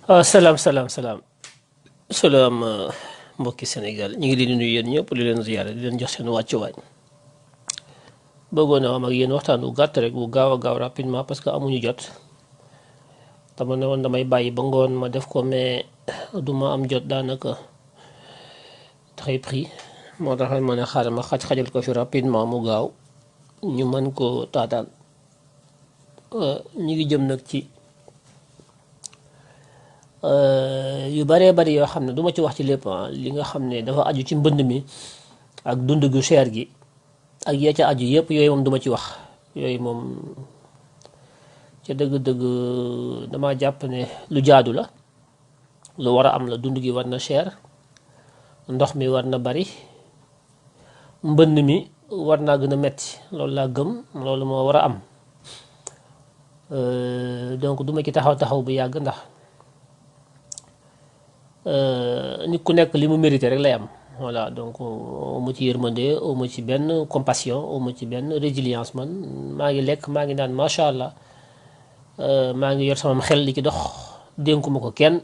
Salaam salaam salaam salaam mbokki Sénégal ñu ngi leen di nuyu yéen ñëpp di leen ziyaare di leen jox seen wàccuwaay bëggoon na am ak yéen waxtaan wu gàtt rek bu gaaw a gaaw rapidement parce que amuñu jot dama ne woon damay bàyyi ba ngoon ma def ko mais duma am jot daanaka très pris moo tax ma ne xaaral ma xajal ko fi rapidement mu gaaw ñu mën ko taataan ñu ngi jëm nag ci yu baree bari yoo xam ne duma ci wax ci lépp li nga xam ne dafa aju ci mbënd mi ak dund gu cher gi ak ya ca aju yëpp yooyu moom duma ci wax yooyu moom ca dëgg-dëgg dama jàpp ne lu jaadu la lu war a am la dund gi war na cher ndox mi war na bari mbënd mi war naa gën a metti loolu laa gëm loolu moo war a am donc duma ci taxaw bu yàgg ndax nit ku nekk li mu mérité rek lay am voilà donc mu ci yërmande mu ci benn compassion mu ci benn résilience man maa ngi lekk maa ngi naan macha allah maa ngi yor sama xel di ci dox dénkuma ko kenn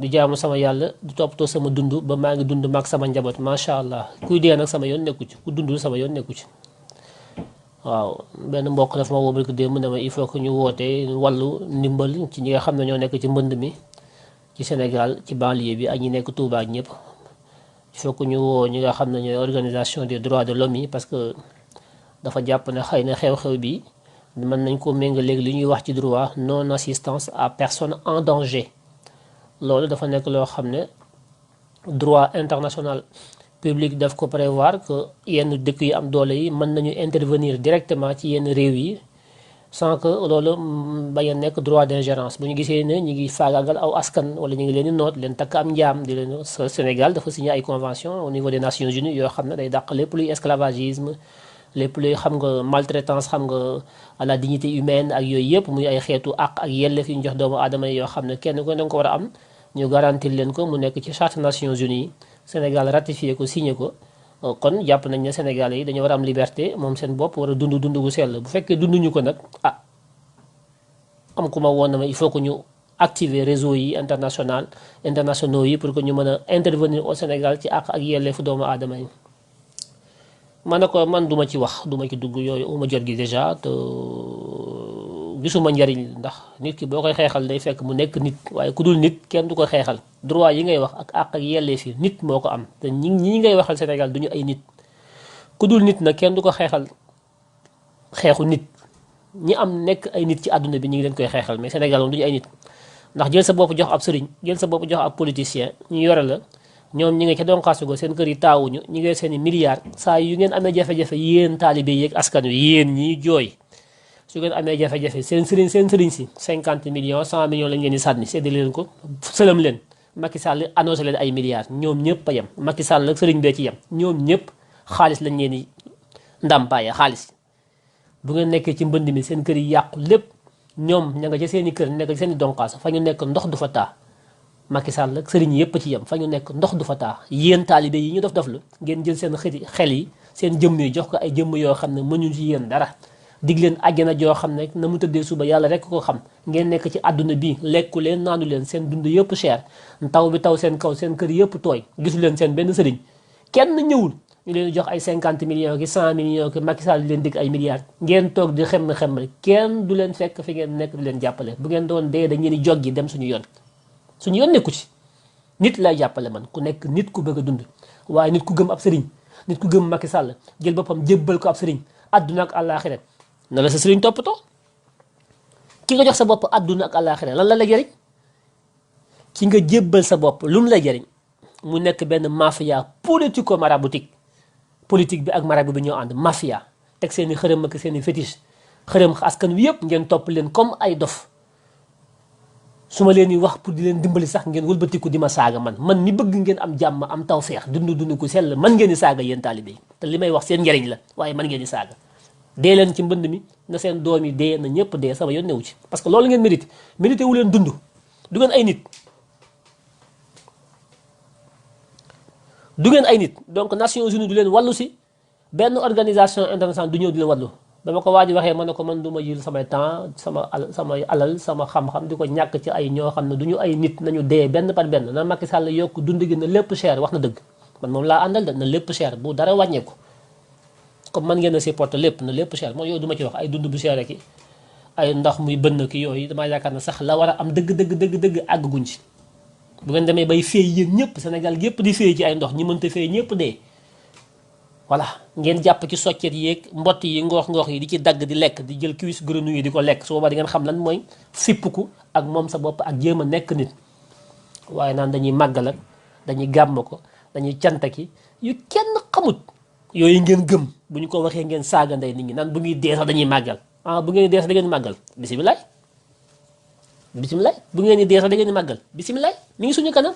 di jaamu sama yàlla di toppatoo sama dund ba maa ngi dund maag sama njaboot macha allah kuy dee nag sama yoon nekku ci ku dundul sama yoon nekku ci waaw benn mbokk dafa ma woo barki démb ne ma il faut que ñu woote wàllu ndimbal ci ñi nga xam ne ñoo nekk ci mbënd mi ci Sénégal ci banlieue bi ak ñi nekk Touba ak ñëpp il faut que ñu woo ñi nga xam ne ñooy organisation des droits de l'homme yi parce que dafa jàpp ne xëy na xew-xew bi mën nañ ko méngale léegi li ñuy wax ci droit non assistance à personne en danger loolu dafa nekk loo xam ne droit international public daf ko prévoir que yenn dëkk yi am doole yi mën nañu intervenir directement ci yenn réew yi sans que loolu bañ a nekk droit d'ingérence bu ñu gisee ne ñu ngi faagaagal aw askan wala ñu ngi leen di noot leen takk am njaam di leen Sénégal dafa signé ay convention au niveau des Nations Unies yoo xam ne day dàq lépp luy esclavagisme lépp luy xam nga maltraitance xam nga à la dignité humaine ak yooyu yëpp muy ay xeetu àq ak yelleef yu ñu jox doomu aadama yi yoo xam ne kenn ko da nga ko war a am ñu garantir leen ko mu nekk ci charte Nations Unies Sénégal ratifié ko signé ko kon jàpp nañ ne Sénégalais yi dañoo war a am liberté moom seen bopp war a dund gu sell bu fekkee dunduñu ko nag am ku ma woon na ma il faut que ñu activer réseau yi internationaux yi pour que ñu mën a intervenir au Sénégal ci àq ak yelleefu doomu aadama yi ma ne ko man duma ci wax duma ci dugg yooyu uma jot gi déjà te gisuma njariñ ndax nit ki boo koy xeexal day fekk mu nekk nit waaye ku dul nit kenn du ko xeexal droit yi ngay wax ak àq ak yelleef yi nit moo ko am te ñi ngay waxal Sénégal duñu ay nit ku dul nit nag kenn du ko xeexal xeexu nit ñi am nekk ay nit ci àdduna bi ñu ngi leen koy xeexal mais Sénégal moom duñu ay nit ndax jël sa bopp jox ab sëriñ jël sa bopp jox ab politicien ñu yore la ñoom ñi nga ca donqaasu ko seen kër yi taawuñu ñi ngay seeni milliards saa yu ngeen amee jafe-jafe yéen taalibe yeeg askan wi yéen ñiy jooy su ngeen amee jafe-jafe seen sëriñ si 50 millions 100 millions lañ leen di sànni séddale leen ko sëlam leen Macky Sall annoncé leen ay milliards ñoom ñëpp a yem Macky Sall ak sëriñ bee ci yem ñoom ñëpp xaalis lañ leen di ndàmpaaye xaalis bu ngeen nekkee ci mbënd mi seen kër yi yàqu lépp ñoom ña nga ca seen i kër nekk ci seen i donqaas fa ñu nekk ndox du fa taa Macky Sall ak sëriñ yëpp ci yem fa ñu nekk ndox du fa taa yéen taalibe yi ñu dof la ngeen jël seen xel yi seen jëmm yi jox ko ay jëmm yoo xam ne mënuñ ci yéen dara dig leen àjjana joo xam ne na mu tëddee suba yàlla rek ko xam ngeen nekk ci àdduna bi lekku leen naanu leen seen dund yëpp cher taw bi taw seen kaw seen kër yëpp tooy gisu leen seen benn sëriñ kenn ñëwul ñu leen jox ay 50 millions ki 100 millions ki Macky Sall di leen dig ay milliards ngeen toog di xem kenn du leen fekk fi ngeen nekk di leen jàppale bu ngeen doon dee dañ leen di joggi dem suñu yoon nekku ci nit lay jàppale man ku nekk nit ku bëgg a dund waaye nit ku gëm ab sëriñ nit ku gëm Macky Sall jël boppam jébbal ko ab sëriñ àdduna ak àllaaxira na la sa sëriñ toppatoo ki nga jox sa bopp àdduna ak àllaaxira lan la la jëriñ ki nga jébbal sa bopp lu mu lay jëriñ mu nekk benn mafia politico maraboutique politique bi ak marabout bi ñoo ànd mafia teg seen i xërëm ak seen i fétiche xërëm askan wi yëpp ngeen topp leen comme ay dof su ma leen di wax pour di leen dimbali sax ngeen wëlbatiku di ma saaga man mi bëgg ngeen am jàmm am tawfeex dund ku sell man ngeen di saaga yéen taalibe yi te li may wax seen njëriñ la waaye man ngeen di saaga dee leen ci mbënd mi na seen doom yi dee na ñëpp dee sama yoon newu ci parce que loolu ngeen mérité wu leen dund du ngeen ay nit donc Nations Unies du leen wàllu si benn organisation internationale du ñëw di leen wàllu ba ma ko waa ji waxee ma ne ko man du ma jël samay temps sama alal sama xam-xam di ko ñàkk ci ay ñoo xam ne du ñu ay nit nañu dee benn par benn na Macky Sall yokk dund gi na lépp cher wax na dëgg man moom laa àndal de na lépp cher bu dara wàññeeku comme man ngeen a supporter lépp na lépp cher moom yooyu du ma ci wax ay dund bu cher ki ay ndox muy bënn ki yooyu damaa yaakaar ne sax la war a am dëgg àgguñ ci bu ngeen demee bay féey yéen ñëpp Sénégal yëpp di féey ci ay ndox ñi mënta féey ñëpp dee voilà ngeen jàpp ci soccet yeeg mbott yi ngoox yi di ci dagg di lekk di jël cuisse grenouille yi di ko lekk su boobaa di ngeen xam lan mooy fippuku ak moom sa bopp ak jéem a nekk nit waaye naan dañuy màggal ak dañuy gàmm ko dañuy cantaki yu kenn xamut yooyu ngeen gëm bu ñu ko waxee ngeen saaga ndey nit ñi naan bu ñuy dee sax dañuy màggal bu ngeen dee sax da ngeen màggal bisimilah bu ngeen di dee sax da ngeen màggal bisimilah mi ngi suñu kanam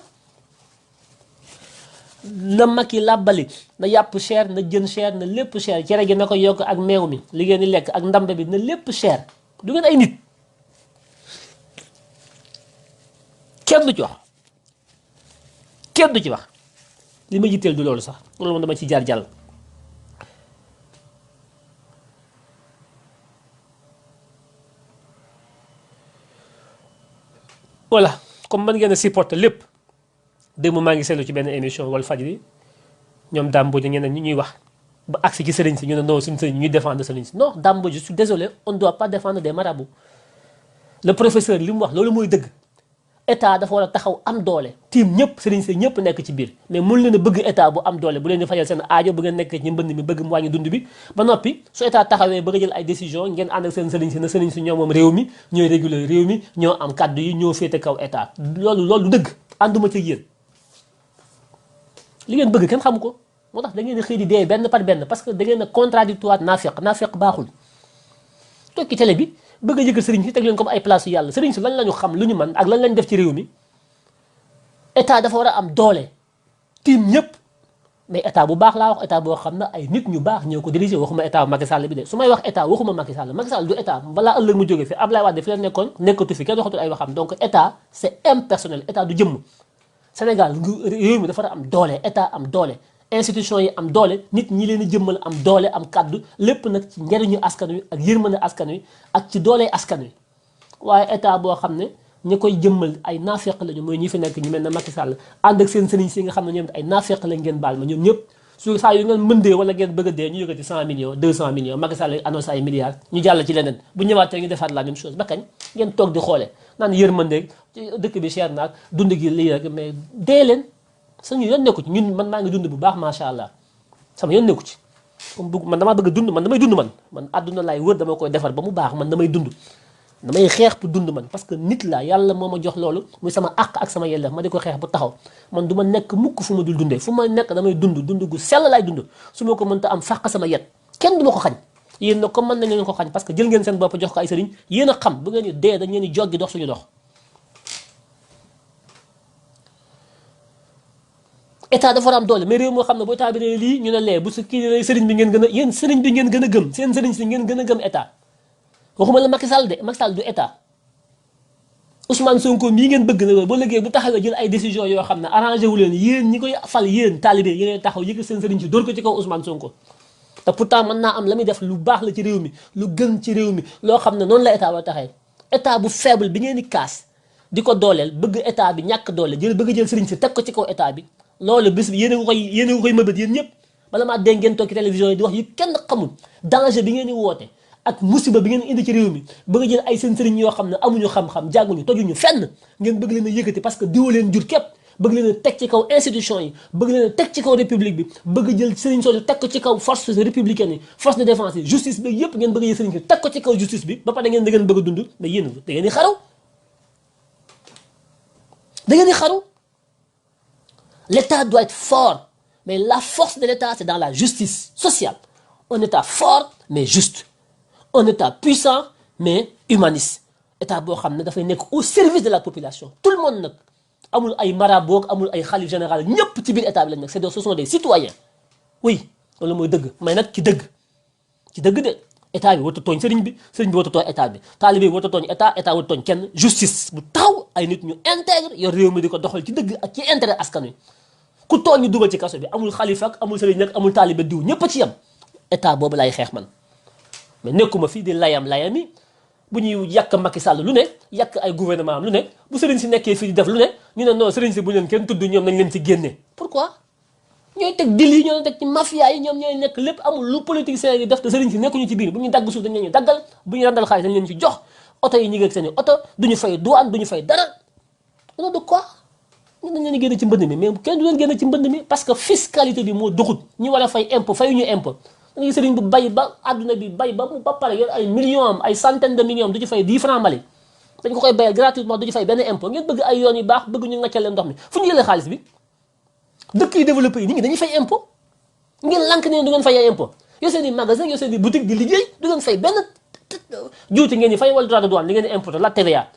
na Macky làbbali na yàpp cher na jën cher na lépp cher cere gi na ko yokk ak meew mi li ngeen di lekk ak ndambe bi na lépp cher du ngeen ay nit kenn du ci wax li ma jitteel du loolu sax loolu moom dama ci jaar jàll voilà comme man ngeen a supporter lépp démb maa ngi seetlu ci benn émission Walfadjri ñoom Dame Mbodj ñeneen ñi ñuy wax ba agsi ci sëriñ si ñu ne non suñu sëriñ ñuy défendre sëriñ si non Dame Mbodj je suis désolé on ne doit pas défendre des marabouts le professeur li mu wax loolu mooy dëgg état dafa war a taxaw am doole tiim ñëpp sëriñ si ñëpp nekk ci biir mais mun leen a bëgg état bu am doole bu leen di fajal seen aajo bu ngeen nekk ci mbënd mi bëgg mu wàññi dund bi ba noppi su état taxawee bëgg a jël ay décision ngeen ànd ak seen sëriñ si na sëriñ si ñoo moom réew mi ñooy réguler réew mi ñoo am kàddu yi ñoo féete kaw état loolu dëgg ànduma ci yéen li ngeen bëgg kenn xamu ko moo tax da ngeen a xëy di dee benn par benn parce que da ngeen a contradictoire naafeq baaxul toog ci télé bi bëgg a yëgal sëriñ si teg leen comme ay place yu yàlla sëriñ si lan lañu xam lu ñu mën ak lan lañ def ci réew mi état dafa war a am doole tiim ñëpp mais état bu baax laa wax état boo xam ne ay nit ñu baax ñoo ko dirigé waxuma état Macky Sall bi de su may wax état waxuma Macky Sall du état balaa ëllëg mu jógee fi Abdoulaye Wade fi la nekkoon nekkatu fi kenn waxatul ay waxam donc état c'est impersonnel état du jëmm Sénégal réew mi dafa war a am doole état am doole institution yi am doole nit ñi leen di jëmmal am doole am kàddu lépp nag ci njariñu askan wi ak yërmande askan wi ak ci doole askan wi waaye état boo xam ne ñi koy jëmmal ay naafeq lañu mooy ñi fi nekk ñu mel ne Macky Sall ànd ak seen sëriñ si nga xam ne ñoom ay naafeq lañ ngeen baal ma ñoom ñëpp su saa yu ngeen mëndee wala ngeen bëgg a dee ñu yëkkati 100 millions 200 millions Macky Sall annoncé ay milliards ñu jàll ci leneen bu ñëwaatee ñu defaat la même chose ba kañ ngeen toog di xoole naan yërmande dëkk bi cher naag dund gi lii rek mais dee leen suñu yoon nekku ci ñun man maa ngi dund bu baax macha allah sama yoon nekku ci comme bëgg man damaa bëgg a dund man damay dund man àdduna laay wër dama koy defar ba mu baax man damay dund damay xeex pour dund man parce que nit la yàlla moo ma jox loolu muy sama àq ak sama yelleef ma di ko xeex bu taxaw man du ma nekk mukk fu ma dul dundee fu ma nekk damay dund gu sell laay dund su ma ko mënta am fàq sama yet kenn du ma ko xañ yéen nag comme mën nañ leen ko xañ parce que jël ngeen seen bopp jox ko ay sëriñ yéen a xam bu ngeen di dee dañ leen di joggi dox suñu dox état dafa war a am doole mais réew moo xam ne bu état bi ne lii ñu ne lee bu su kii sëriñ bi ngeen gën a yéen sëriñ bi ngeen gën a gëm seen sëriñ si ngeen gën a gëm état waxuma la Macky Sall de Macky Sall du état Ousmane Sonko mii ngeen bëgg na boo léegi bu taxawee jël ay décision yoo xam ne arrangé wu leen yéen ñi koy fal yéen talibé yéen taxaw yëg seen sëriñ si dóor ko ci kaw Ousmane Sonko te pourtant mën naa am la muy def lu baax la ci réew mi lu gën ci réew mi loo xam ne noonu la état ba taxee état bu faible bi ngeen di kaas di ko dooleel bëgg état bi ñàkk doole bëgg jël sëriñ si teg ko ci kaw état bi loolu bis bi yéen a ngi koy mëbët yéen ñëpp bala maa dégg ngeen toog ci télévision yi di wax yu kenn xamul danger bi ngeen di woote ak musiba bi ngeen indi ci réew mi bëgg jël ay seen sëriñ yoo xam ne amuñu xam-xam jànguñu tojuñu fenn ngeen bëgg leen a yëkkati parce que diwa leen jur képp bëgg leen a teg ci kaw institution yi bëgg leen a teg ci kaw république bi bëgg jël sëriñ soosu teg ko ci kaw force républicaine yi force de défense yi justice bi yëpp ngeen bëgg jël sëriñ si teg ko ci kaw justice bi ba pare da ngeen bëgg a dund mais yéen da ngeen di xaru da ngeen di xaru l'état doit être fort mais la force de l'état c'est dans la justice sociale un état fort mais juste un état puissant mais humaniste état boo xam ne dafay nekk au service de la population tout le monde nag amul ay marabout amul ay xalif général ñëpp ci biir état bi lañ nekk ce sont des citoyens oui loolu mooy dëgg mais nag ci dëgg de état bi warut a tooñ sëriñ bi warut a tooñ état bi taalibe bi warut a tooñ état warut a tooñ kenn justice bu taxaw ay nit ñu intègre yor réew mi di ko doxal ci dëgg ak ci intérêt askan wi ku tooñ ñu dugal ci kaso bi amul xalifa ak amul sëriñ nag amul taalibe diw ñëpp a ci yem état boobu lay xeex man mais nekkuma fii di layam yi bu ñuy yàq Macky Sall lu ne yàq ay gouvernement am lu ne bu sëriñ si nekkee fii di def lu ne ñu ne non sëriñ si bu leen kenn tudd ñoom nañ leen ci génne pourquoi ñooy teg dil yi ñooy teg ci mafia yi ñoom ñooy nekk lépp amul lu politicien yi def te sëriñ si nekkuñu ci biir bu ñu dagg suuf dañ leen ñu daggal bu ñu randal xaalis dañ leen ci jox oto yi ñu ngi ak seen i oto duñu fay douane duñu fay dara non de quoi ñu dañ leen génn ci mbënd mi mais kenn du leen génn ci mbënd mi parce que fiscalité bi moo doxut ñu war a fay impôt fayuñu impôt da ngay sëriñ bu bay ba àdduna bi bay ba mu ba pare yor ay millions am ay centaine de millions du ci fay 10 francs Mali dañ ko koy bayal gratuitement du ci fay benn impôt ngeen bëgg ay yoon yu baax bëgg ñu ngaccal leen ndox mi fu ñu jëlee xaalis bi dëkk yi développé yi nit ñi dañuy fay impôt ngeen lànk ne du ngeen fay ay impôt yoo seen i magasin yoo seen i boutique di liggéey du ngeen fay benn juuti ngeen di fay wala droit de douane li ngeen di importé la TVA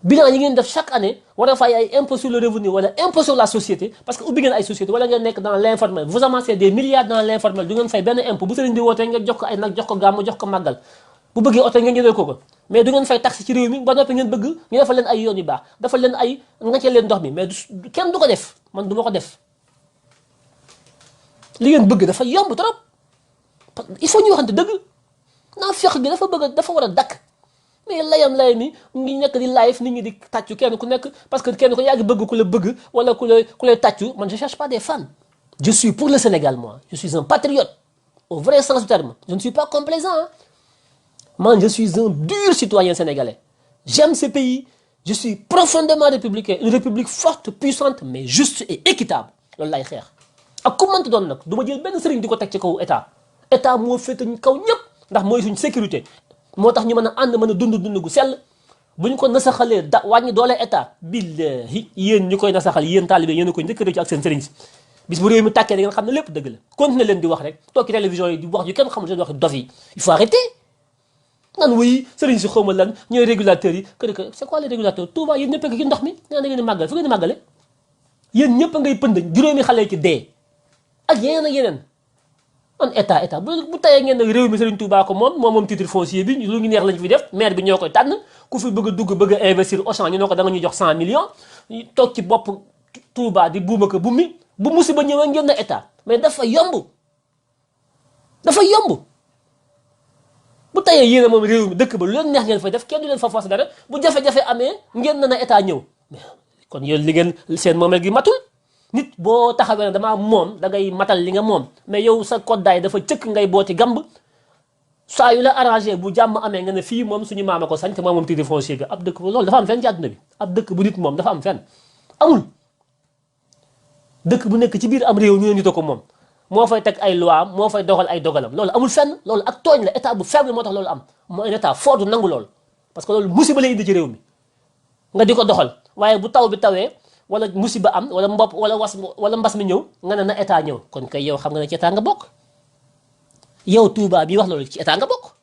bilan yi ngeen def chaque année war a fay ay impôt sur le revenu wala impôt sur la société parce que ubbi ngeen ay société wala ngeen nekk dans l'informel vous amassez des milliards dans l'informel du ngeen fay benn impôt bu sëriñ di wootee ngeen jox ko ay nag jox ko gàmmu jox ko màggal bu bëggee oto ngeen jëndal ko mais du ngeen fay taxe ci réew mi ba noppi ngeen bëgg ñu defal leen ay yoon yu baax defal leen ay ngacce leen ndox mi mais kenn du ko def man du ma ko def li ngeen bëgg dafa yomb trop il faut ñu waxante dëgg naa fex gi dafa war a dakk mais layam mi ngi nekk di live nit ñi di tàccu kenn ku nekk parce que kenn ku yaa ngi bëgg ku la bëgg wala ku lay tàccu man je cherche pas des fans je suis pour le Sénégal moi je suis un patriote au vrai sens du terme je ne suis pas complaisant hein. Man je suis un dur citoyen sénégalais j'aime ce pays je suis profondément républicain une république forte puissante mais juste et équitable loolu lay xeex ak ku mënti doon nag du ma jël benn sëriñ di ko teg ci kaw état moo féete kaw ñëpp ndax mooy suñ sécurité moo tax ñu mën a ànd mën a dund gu sell bu ñu ko nasaxalee wàññi doole état billahi yéen ñu koy nasaxal yéen taalibe yéen a koy njëkk ci ak seen sëriñ si bis bu réew mi tàkkee da ngeen xam ne lépp dëgg la continuer leen di wax rek toog ci télévision yi di wax yu kenn xamul seen wax dof yi il faut arrêter naan wuy sëriñ si xawma lan ñooy régulateurs yi que c'est quoi les régulateurs Touba yéen ñëpp a ngi ci ndox mi nga da ngeen di màggal fu ngeen di màggale yéen ñëpp a ngay pënd juróomi xale ci dee ak yeneen ak yeneen man état bu tayee ngeen nag réew mi Serigne Touba ko moom titre foncier bi lu ngi neex lañ fi def maire bi ñoo koy tànn ku fi bëgg a dugg bëgg a investir Auchan ñu ne ko da nga ñu jox 100 millions toog ci bopp Touba di buuma ko bu musiba ñëwee ngeen na état mais dafa yomb bu tayee yéen moom réew mi dëkk ba lu leen neex ngeen fay def kenn du leen fa force dara bu jafe-jafe amee ngeen na état ñëw kon yéen li ngeen seen moomeel gi matul nit boo taxawee ne damaa moom da ngay matal li nga moom mais yow sa koddaay dafa cëkk ngay booti gamb saa yu la arrangé bu jàmm amee nga ne fii moom suñu maama ko sañ te moom titre foncier ga ab dëkk loolu dafa am fenn ci àdduna bi ab dëkk bu nit moom dafa am fenn amul dëkk bu nekk ci biir am réew ñu ne nit a ko moom moo fay teg ay loi moo fay doxal ay dogalam loolu amul fenn loolu ak tooñ la état bu faible moo tax loolu am mooy état fort du nangu loolu parce que loolu musiba lay indi ci réew mi nga di ko doxal waaye bu taw bi tawee wala musiba am wala mbopp wala mbas mi ñëw nga ne na état ñëw kon kay yow xam nga ne ci état nga bokk yow Touba bi wax loolu ci état nga bokk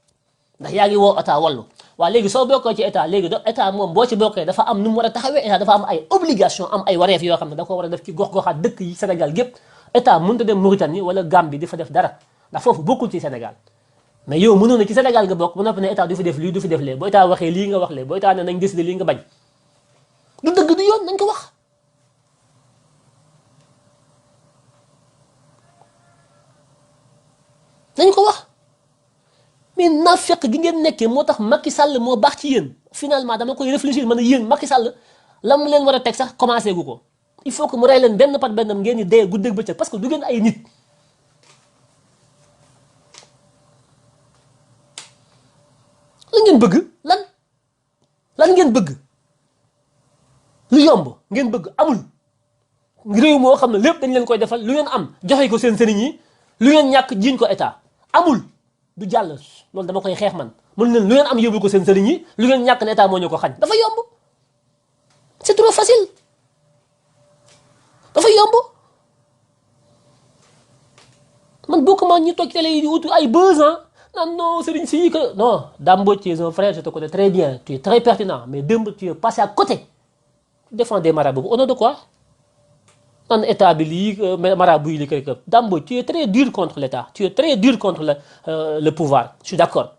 ndax yaa ngi woo état wallu waaw léegi soo bokkoo ci état léegi état moom boo ci bokkee dafa am nu mu war a taxawee état dafa am ay obligation am ay wareef yoo xam ne da ko war a def ci gox-goxaat dëkk yi Sénégal gépp état mënut a dem Mauritanie wala Gambie di fa def dara ndax foofu bokkul ci Sénégal mais yow mënoon na ci Sénégal nga bokk ba noppi ne état du fi def lii du fi def lee boo état waxee lii nga wax lee boo état ne nañ décider lii nga bañ du dëgg du yoon nañ ko wax nañ ko wax mais naafeq gi ngeen nekkee moo tax Macky Sall moo baax ci yéen finalement dama koy réfléchir man a yéen Macky Sall la mu leen war a teg sax commencé gu ko il faut que mu rey leen benn par benn ngeen di dee guddeeg bëccëg parce que du ngeen ay nit lan ngeen bëgg lan ngeen bëgg lu yomb ngeen bëgg amul réew moo xam ne lépp dañ leen koy defal lu ngeen am joxe ko seen sëriñ yi lu ngeen ñàkk jiiñ ko état amul du jàll loolu dama koy xeex man mën leen lu ngeen am yóbbu ko seen sëriñ yi lu ngeen ñàkk ne état moo ñu ko xañ dafa yomb c'est trop facile dafa yomb man bokk ma ñu toog télé yi di utu ay besoin non non sëriñ si que non Dame Mbodj tu es un frère je te connais très bien tu es très pertinent mais démb tu es passé à côté tu défends des marabouts au nom de quoi nan état bi lii marabout yi li kay Dame Mbodj tu es très dur contre l'état tu es très dur contre le pouvoir je suis d'accord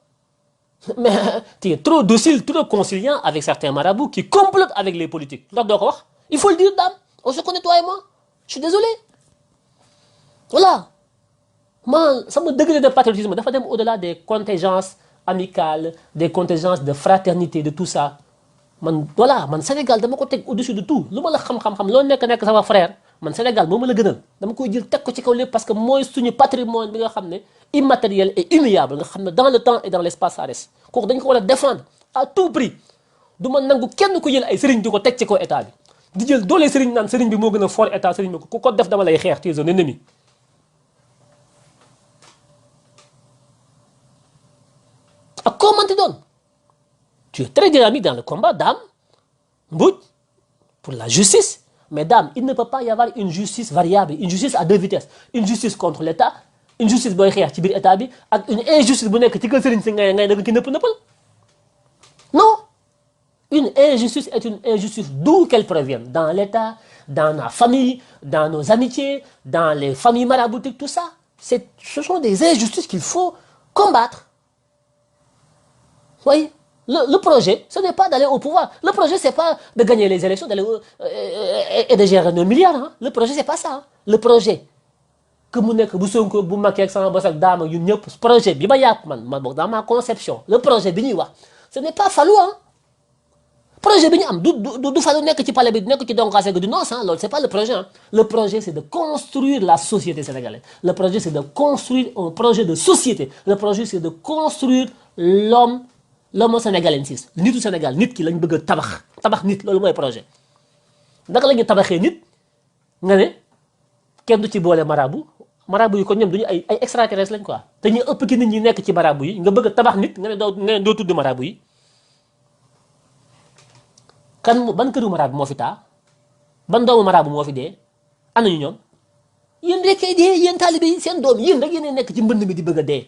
mais tu es trop docile trop conciliant avec certains marabouts qui complotent avec les politiques ndax doo ko wax il faut le dire Dame on se connaît toi et moi je suis désolé voilà man sama degré de patriotisme dafa dem au-delà des contingences amicales, des contingences de fraternité, de tout ça. Man voilà, man Sénégal dama ko teg au-dessus de tout. Lu ma la xam-xam-xam loo nekk sama frère, man Sénégal moo ma la gënal. Dama koy jël teg ko ci kaw lépp parce que mooy suñu patrimoine bi nga xam ne immatériel et immuable nga xam ne dans le temps et dans l'espace ça reste. Kooku dañ ko war a défendre à tout prix. Du ma nangu kenn ku jël ay sëriñ di ko teg ci kaw état bi. Di jël doole sëriñ naan sëriñ bi moo gën a fort état sëriñ bi ku ko def dama lay xeex, tu es un ennemi. Ak koo mënti doon. Tu es très dynamique dans le combat, dame, Mbouch, pour la justice. Mais dame, il ne peut pas y avoir une justice variable, une justice à deux vitesses. Une justice contre l'État, une justice boy xeex ci biir état bi, ak une injustice bu nekk ci kër sëriñ si ngay dëgg ki nëpp nëppal. Non. Une injustice est une injustice d'où qu'elle provienne. Dans l'État, dans la famille, dans nos amitiés, dans les familles maraboutiques, tout ça. Ce sont des injustices qu'il faut combattre. Voyez, le projet, ce n'est pas d'aller au pouvoir. Le projet, c'est pas de gagner les élections et de gérer nos milliards. Hein. Le projet, c'est pas ça. Hein. Le projet, que mu nekk bu Sonko bu Macky ak sama boss ak daam ak ñun ñëpp projet bi ma yàpp man dans ma conception le projet bi ñuy wax ce n'est pas Fallou hein. Projet bi ñu am du Fallou nekk ci palais bi nekk ci donkaase du non hein. Loolu c'est pas le projet hein. Le projet c'est de construire la société sénégalaise. Le projet c'est de construire un projet de société. Le projet c'est de construire l'homme sénégalensis nitu Sénégal nit ki lañ bëgg a tabax nit loolu mooy projet. Naka la ñuy tabaxee nit nga ne kenn du ci boole marabu yi ko ñoom duñu ay extraterrestres lañ quoi te ñu ëpp ki nit ñi nekk ci marabu yi nga bëgg a tabax nit nga ne doo tudd marabu yi kan ban këru marabu moo fi taa ban doomu marabu moo fi dee ana ñu ñoom yéen rek kay dee yéen taalibe yi seen doom yéen rek yéen nekk ci mbënd mi di bëgg a dee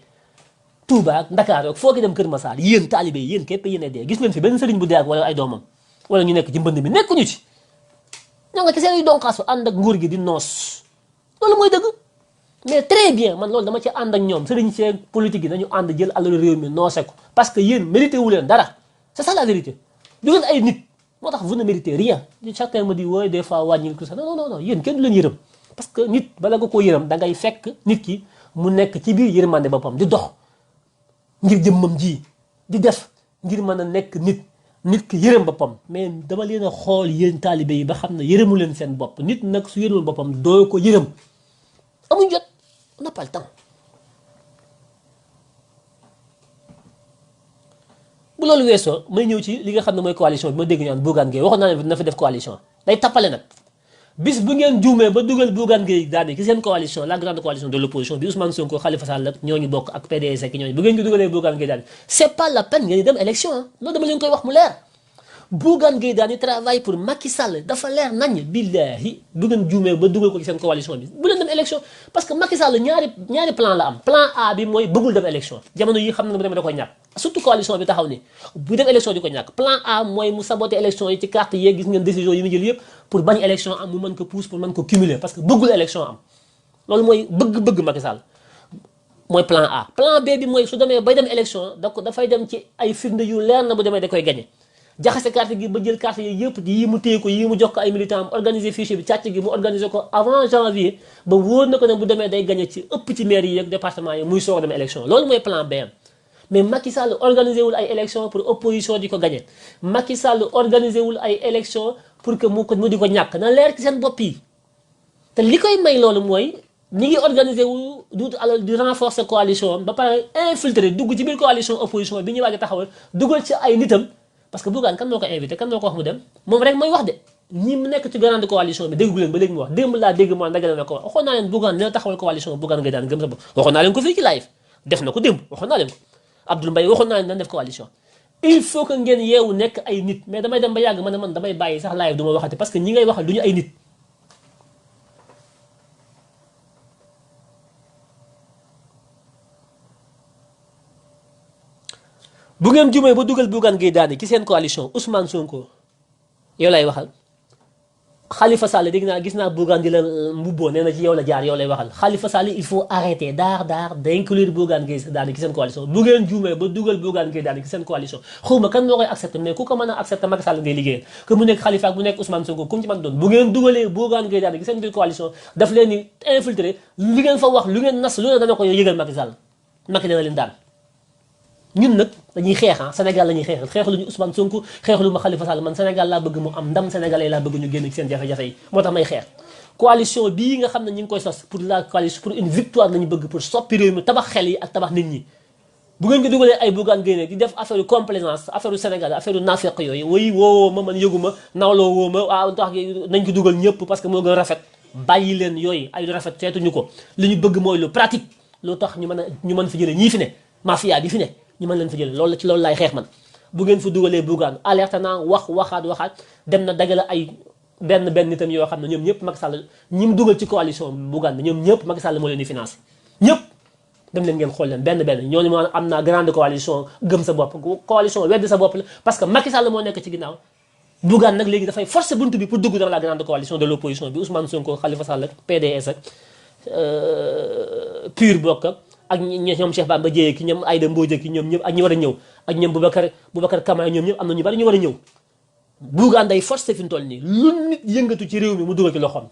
Touba ak Dakar ak foo ki dem Kër Massar yéen taalibe yi yéen képp yéen a dee gis ngeen fi benn sëriñ bu dee ak wala ay doomam wala ñu nekk ci mbënd mi nekkuñu ci ñoo nga ci seen donkaas ànd ak nguur gi di noos loolu mooy dëgg mais très bien man loolu dama ci ànd ak ñoom sëriñ see politique yi nañu ànd jël alalu réew mi noose ko parce que yéen mérité wu leen dara c'est ça la vérité du ngeen ay nit moo tax vous ne méritez rien chacun me dit wooy des fois wàññil tout ça non yéen kenn du leen yërëm parce que nit bala nga koo yërëm da ngay fekk nit ki mu nekk ci biir yërmande boppam di dox ngir jëmmam ji di def ngir mën a nekk nit ki yërëm boppam mais dama leen a xool yéen taalibe yi ba xam ne yërëmu leen seen bopp nit nag su yërëmul boppam doo ko yërëm amuñ jot on n'a pas le temps bu loolu weesoo may ñëw ci li nga xam ne mooy coalition bi ma dégg ñu naan Bougane Gueye waxoon naa ne dina fa def coalition day tappale nag bis bu ngeen juumee ba dugal Bougane Gueye daane ci seen coalition la grande coalition de l'opposition bi Ousmane Sonko Khalifa Sall ak ñooñu bokk ak PDS ak ñooñu bu ngeen ko dugalee Bougane Gueye daane c'est pas la peine ngeen di dem élection ah loolu dama leen koy wax mu leer Bougane Gueye daane travaille pour Macky Sall dafa leer nañ billahi bu ngeen juumee ba dugal ko ci seen coalition bi bu leen dem élection parce que Macky Sall ñaari plan la am plan A bi mooy bëggul dem élection jamono yi xam na bu demee da koy ñàkk surtout coalition bi taxaw ni bu dem élection di ko ñàkk plan A mooy mu saboter élection yi ci carte yeeg gis ngeen décision yi mu jël yëpp pour bañ élection am mu mën ko pousse pour mën ko cumuler parce que bëggul élection am loolu mooy bëgg Macky Sall mooy plan A plan B bi mooy su demee bay dem élection dafay dem ci ay firnde yu leer na bu demee da koy gagné jaxase carte gi ba jël carte yi yëpp yi mu téye ko yi mu jox ko ay militants organiser fichier bi càcc gi mu organiser ko avant janvier ba wóor na ko ne bu demee day gagné ci ëpp ci maire yi ak département yi muy soog a dem élection loolu mooy plan B mais Macky Sall organisé wul ay élection pour opposition di ko gagné Macky Sall organisé wul ay élection pour que mu di ko ñàkk na leer ci seen bopp yi te li koy may loolu mooy ñi ngi organisé wu di renforcer coalition am ba pare infiltrer dugg ci biir coalition opposition bi ñu waaj a taxawal dugal ci ay nitam parce que Bougane kan moo ko invité kan moo ko wax mu dem moom rek mooy wax de ñi mu nekk ci grande coalition bi déggu leen ba léegi mu wax démb laa dégg moo ndagale na ko wax waxoon naa leen Bougane dina taxawal coalition Bougane ngay daan gëm sa bopp waxoon naa leen ko fii ci live def na ko démb waxoon naa leen ko Abdoul Mbaye waxoon naa leen nan def coalition il faut que ngeen yeewu nekk ay nit mais damay dem ba yàgg man damay bàyyi sax live du ma waxati parce que ñi ngay waxal du ñu ay nit bu ngeen jumee ba dugal Bougane Gueye Dany ci seen coalition Ousmane Sonko yow lay waxal Khalifa Sall dégg naa gis naa Bougane di la mbubboo nee na ci yow la jaar yow lay waxal Khalifa Sall il faut arrêter d'inclure Bougane Gueye Dany ci seen coalition bu ngeen juumee ba dugal Bougane Gueye Dany ci seen coalition xawma kan moo koy accepté mais ku ko mën a accepté Macky Sall ngay liggéeyal que mu nekk Khalifa ak mu nekk Ousmane Sonko comme ci man doon bu ngeen dugalee Bougane Gueye Dany ci seen biir coalition daf leen ni infiltrer lu ngeen fa wax lu ngeen nas lu ne dana ko yëgal Macky Sall Macky dana leen daan ñun nag dañuy xeex Sénégal la ñuy xeexal xeexaluñu Ousmane Sonko xeexalu ma Khalifa Sall man Sénégal laa bëgg mu am ndam sénégalais laa bëgg ñu génn ci seen jafe-jafe yi moo tax may xeex coalition bii nga xam ne ñu ngi koy sos pour la coalition pour une victoire lañu bëgg pour soppi réew mi tabax xel yi ak tabax nit ñi bu ngeen ko dugalee ay Bougane Gueye di def affaire complaisance affaire Sénégal affaire naafeq yooyu woy woowoo ma man yëguma nawloo woo ma waaw tax nañ ko dugal ñëpp parce que moo gën a rafet bàyyi leen yooyu ay rafet seetuñu ko li ñu bëgg mooy lu pratique loo tax ñu mën fi jëlee ñii fi ne mafia bi fi ne ñu mën leen fa jëlee loolu la ci loolu laay xeex man bu ngeen fa dugalee Bougane alerte naa waxaat dem na dagale ay benn nitam yoo xam ne ñoom ñëpp Macky Sall ñi mu dugal ci coalition Bougane bi ñoom ñëpp Macky Sall moo leen di financé ñëpp dem leen ngeen xool leen benn ñooñu moo am naa grande coalition gëm sa bopp coalition weddi sa bopp la parce que Macky Sall moo nekk ci ginnaaw Bougane nag léegi dafay forcer buntu bi pour dugg dans la grande coalition de l'opposition bi Ousmane Sonko Khalifa Sall ak PDS ak PUR bokk ak ñoom Cheikh Bamba Dièye ki ñoom Aïda Mbodj ki ñoom ñëpp ak ñi war a ñëw ak ñoom Boubacar Camara ñoom ñëpp am na ñu bari ñu war a ñëw Bougane day forcé fi mu toll nii lu nit yëngatu ci réew mi mu dugal ci loxoom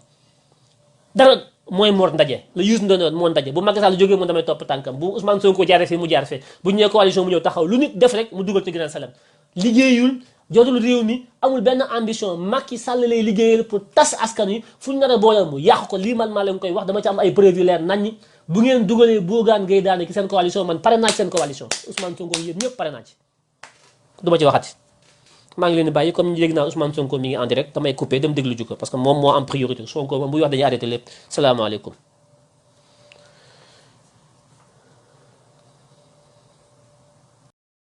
dara mooy Mor Ndaje la Youssou Ndoye moo ndaje bu Macky Sall jógee mu damay topp tànkam bu Ousmane Sonko jaaree fii mu jaar fee bu ñu nee coalition mu ñëw taxaw lu nit def rek mu dugal ci Grand Salam liggéeyul jotul réew mi amul benn ambition Macky Sall lay liggéeyal pour tas askan wi fu ñu nar a boole mu yàqu ko lii man maa leen koy wax dama ci am ay preuve yu leer naññi bu ngeen dugalee Bougane Gueye Dany ci seen coalition man pare naa ci seen coalition Ousmane Sonko yéen ñëpp pare naa ci du ma ci waxati maa ngi leen di bàyyi comme ñu dégg naa Ousmane Sonko mi ngi en direct damay coupé dem déglu ju ko parce que moom moo am priorité Sonko moom buy wax dañuy arrêté lépp salaamaaleykum